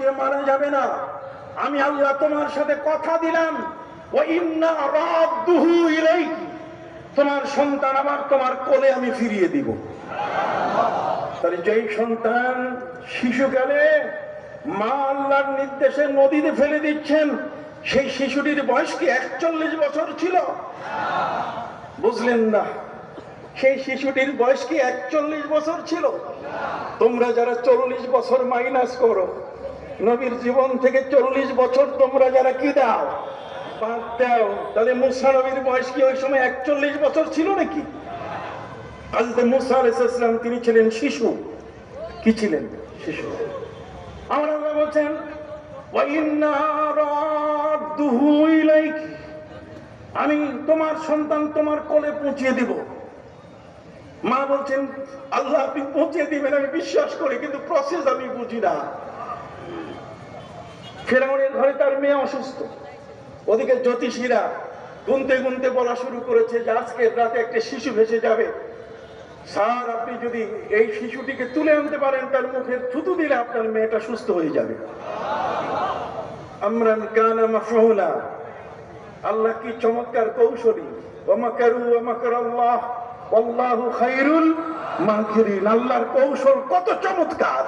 দিয়ে মারা যাবে না। আমি আল্লাহ তোমার সাথে কথা দিলাম, ওয়া ইন্না রাদ্দুহু ইলাইকি, তোমার সন্তান আবার তোমার কোলে আমি ফিরিয়ে দিব। তাহলে যেই সন্তান শিশুকালে মা আল্লাহর নির্দেশে নদীতে ফেলে দিচ্ছেন, সেই শিশুটির বয়স কি 41 বছর ছিল? বুঝলেন না? সেই শিশুটির বয়স কি 41 বছর ছিল? তোমরা যারা 40 বছর মাইনাস করো, নবীর জীবন থেকে 40 বছর তোমরা যারা কি দাও, বাদ দাও, তাহলে মুসা নবীর বয়স কি ওই সময় 41 বছর ছিল নাকি? হযরত মুসা আলাইহিস সালাম তিনি ছিলেন শিশু। কি ছিলেন? শিশু। আমার আল্লাহ বলেন, ওয়া ইন্না রাদ্দুহু ইলাইকি, আমি তোমার সন্তান তোমার কোলে পৌঁছে দিব। মা বলছেন, আল্লাহ আপনি পৌঁছে দিবেন আমি বিশ্বাস করি, কিন্তু প্রসেস আমি বুঝি না। ফেরাউনের ঘরে তার মেয়ে অসুস্থ, ওদিকে জ্যোতিষীরা গুনতে গুনতে বলা শুরু করেছে যে আজকের রাতে একটা শিশু ভেসে যাবে। স্যার, আপনি যদি এই শিশুটিকে তুলে আনতে পারেন, তার মুখে থুতু দিলে আপনার মেয়েটা সুস্থ হয়ে যাবে। আমরান কানা মাফউলা, আল্লাহ কি চমৎকার কৌশলী। ওয়া মাকারু ওয়া মাকারাল্লাহ ওয়াল্লাহু খায়রুল মাকিরিন, আল্লাহর কৌশল কত চমৎকার।